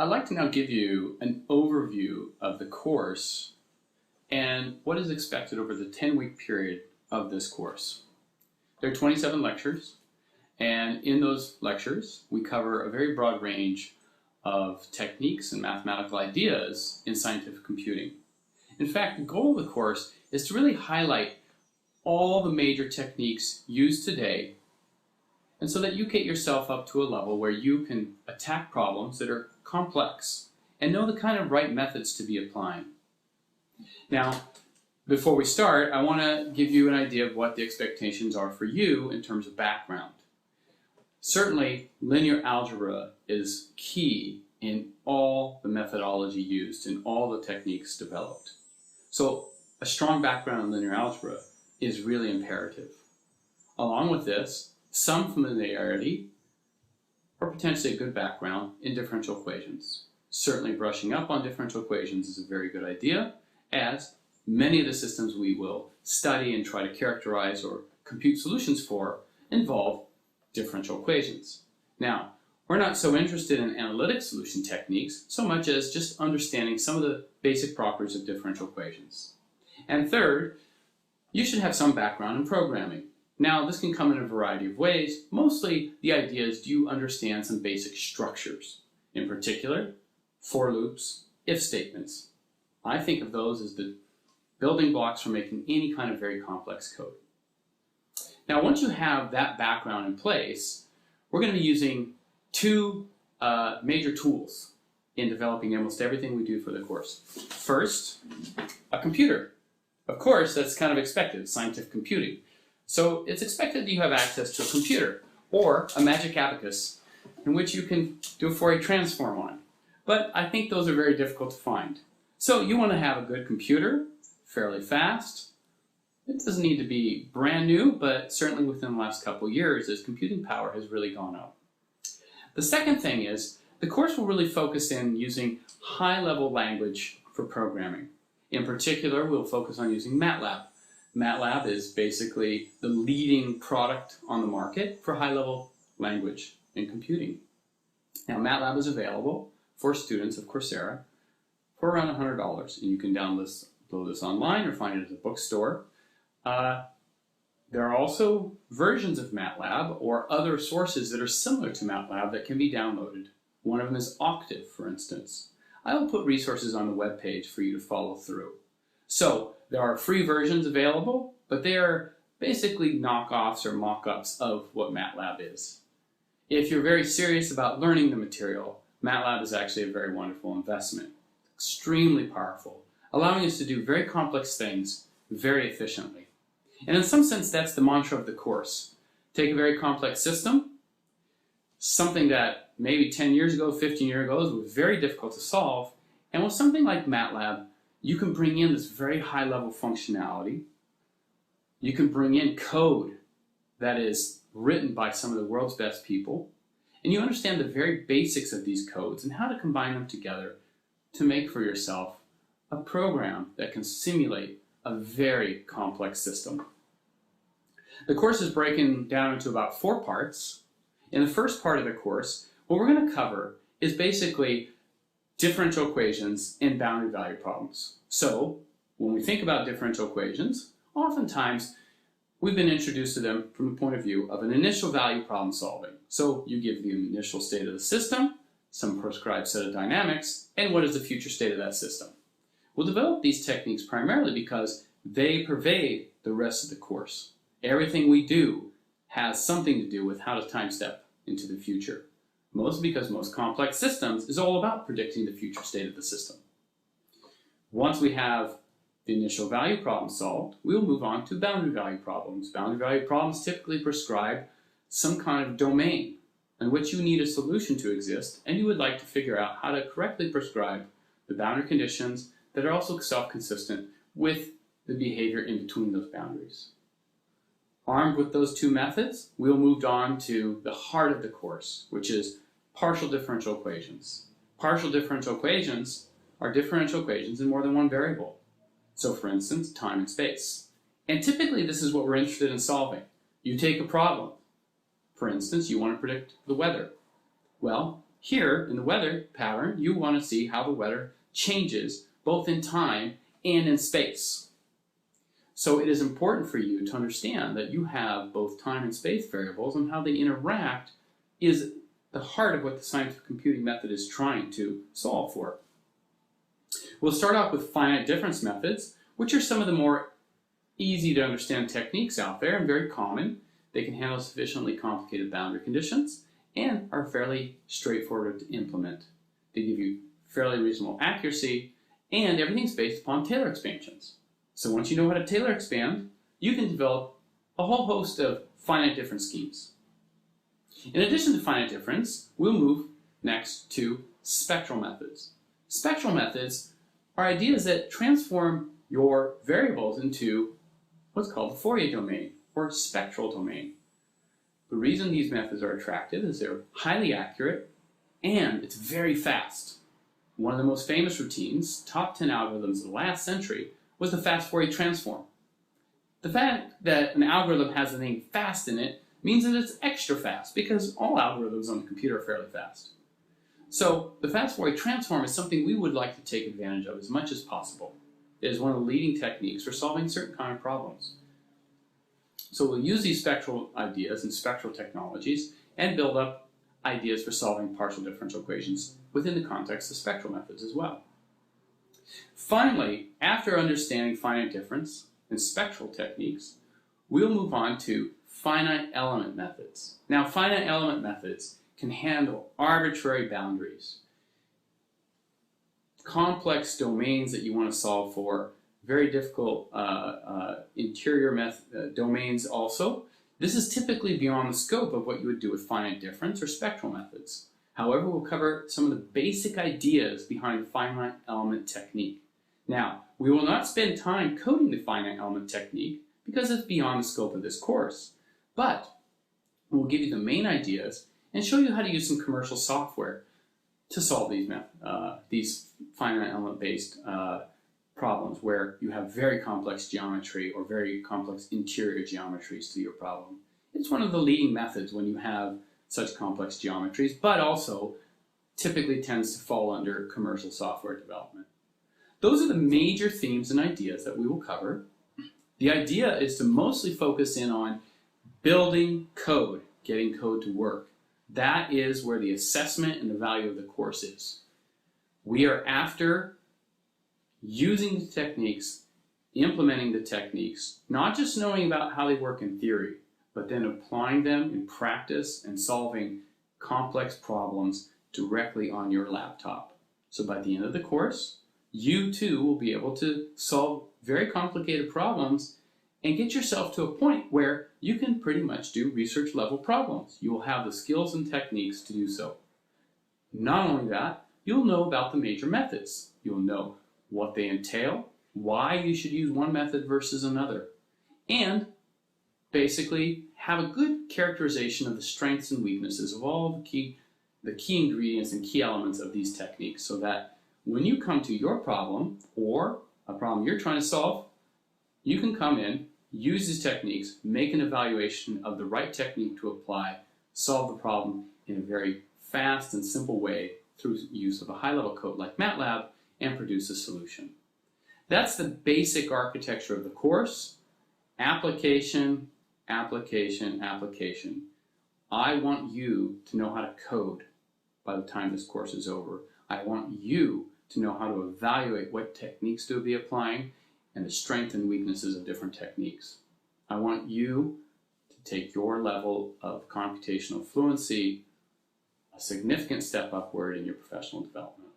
I'd like to now give you an overview of the course and what is expected over the 10-week period of this course. There are 27 lectures, and in those lectures we cover a very broad range of techniques and mathematical ideas in scientific computing. In fact, the goal of the course is to really highlight all the major techniques used today, and so that you get yourself up to a level where you can attack problems that are complex and know the kind of right methods to be applying. Now, before we start, I want to give you an idea of what the expectations are for you in terms of background. Certainly, linear algebra is key in all the methodology used, in all the techniques developed. So, a strong background in linear algebra is really imperative. Along with this, some familiarity or potentially a good background in differential equations. Certainly brushing up on differential equations is a very good idea, as many of the systems we will study and try to characterize or compute solutions for involve differential equations. Now, we're not so interested in analytic solution techniques so much as just understanding some of the basic properties of differential equations. And third, you should have some background in programming. Now, this can come in a variety of ways. Mostly, the idea is, do you understand some basic structures? In particular, for loops, if statements. I think of those as the building blocks for making any kind of very complex code. Now, once you have that background in place, we're going to be using two major tools in developing almost everything we do for the course. First, a computer. Of course, that's kind of expected, scientific computing. So it's expected that you have access to a computer or a magic abacus in which you can do a Fourier transform on. But I think those are very difficult to find. So you want to have a good computer, fairly fast. It doesn't need to be brand new, but certainly within the last couple of years, as computing power has really gone up. The second thing is, the course will really focus in using high-level language for programming. In particular, we'll focus on using MATLAB. MATLAB is basically the leading product on the market for high-level language in computing. Now, MATLAB is available for students of Coursera for around $100, and you can download this online or find it at a bookstore. There are also versions of MATLAB or other sources that are similar to MATLAB that can be downloaded. One of them is Octave, for instance. I will put resources on the web page for you to follow through. So, there are free versions available, but they are basically knockoffs or mock-ups of what MATLAB is. If you're very serious about learning the material, MATLAB is actually a very wonderful investment. Extremely powerful, allowing us to do very complex things very efficiently. And in some sense, that's the mantra of the course. Take a very complex system, something that maybe 10 years ago, 15 years ago was very difficult to solve, and with something like MATLAB, you can bring in this very high-level functionality. You can bring in code that is written by some of the world's best people, and you understand the very basics of these codes and how to combine them together to make for yourself a program that can simulate a very complex system. The course is broken down into about 4 parts. In the first part of the course, what we're going to cover is basically differential equations and boundary value problems. So, when we think about differential equations, oftentimes we've been introduced to them from the point of view of an initial value problem solving. So, you give the initial state of the system, some prescribed set of dynamics, and what is the future state of that system. We'll develop these techniques primarily because they pervade the rest of the course. Everything we do has something to do with how to time step into the future. Mostly because most complex systems is all about predicting the future state of the system. Once we have the initial value problem solved, we'll move on to boundary value problems. Boundary value problems typically prescribe some kind of domain in which you need a solution to exist, and you would like to figure out how to correctly prescribe the boundary conditions that are also self-consistent with the behavior in between those boundaries. Armed with those two methods, we'll move on to the heart of the course, which is partial differential equations. Partial differential equations are differential equations in more than one variable. So for instance, time and space. And typically this is what we're interested in solving. You take a problem. For instance, you want to predict the weather. Well, Here in the weather pattern, you want to see how the weather changes both in time and in space. So it is important for you to understand that you have both time and space variables, and how they interact is the heart of what the scientific computing method is trying to solve for. We'll start off with finite difference methods, which are some of the more easy to understand techniques out there and very common. They can handle sufficiently complicated boundary conditions and are fairly straightforward to implement. They give you fairly reasonable accuracy, and everything's based upon Taylor expansions. So once you know how to Taylor expand, you can develop a whole host of finite difference schemes. In addition to finite difference, we'll move next to spectral methods. Spectral methods are ideas that transform your variables into what's called the Fourier domain, or spectral domain. The reason these methods are attractive is they're highly accurate and it's very fast. One of the most famous routines, top 10 algorithms of the last century, was the fast Fourier transform. The fact that an algorithm has the name fast in it means that it's extra fast, because all algorithms on the computer are fairly fast. So the fast Fourier transform is something we would like to take advantage of as much as possible. It is one of the leading techniques for solving certain kind of problems. So we'll use these spectral ideas and spectral technologies and build up ideas for solving partial differential equations within the context of spectral methods as well. Finally, after understanding finite difference and spectral techniques, we'll move on to finite element methods. Now, finite element methods can handle arbitrary boundaries, complex domains that you want to solve for, very difficult interior domains also. This is typically beyond the scope of what you would do with finite difference or spectral methods. However, we'll cover some of the basic ideas behind the finite element technique. Now, we will not spend time coding the finite element technique because it's beyond the scope of this course, but we'll give you the main ideas and show you how to use some commercial software to solve these finite element based problems where you have very complex geometry or very complex interior geometries to your problem. It's one of the leading methods when you have such complex geometries, but also typically tends to fall under commercial software development. Those are the major themes and ideas that we will cover. The idea is to mostly focus in on building code, getting code to work. That is where the assessment and the value of the course is. We are after using the techniques, implementing the techniques, not just knowing about how they work in theory, but then applying them in practice and solving complex problems directly on your laptop. So by the end of the course, you too will be able to solve very complicated problems and get yourself to a point where you can pretty much do research level problems. You will have the skills and techniques to do so. Not only that, you'll know about the major methods. You'll know what they entail, why you should use one method versus another, and basically have a good characterization of the strengths and weaknesses of all the key ingredients and key elements of these techniques, so that when you come to your problem or a problem you're trying to solve, you can come in, use these techniques, make an evaluation of the right technique to apply, solve the problem in a very fast and simple way through use of a high-level code like MATLAB, and produce a solution. That's the basic architecture of the course. Application, application, application. I want you to know how to code by the time this course is over. I want you to know how to evaluate what techniques to be applying and the strengths and weaknesses of different techniques. I want you to take your level of computational fluency a significant step upward in your professional development.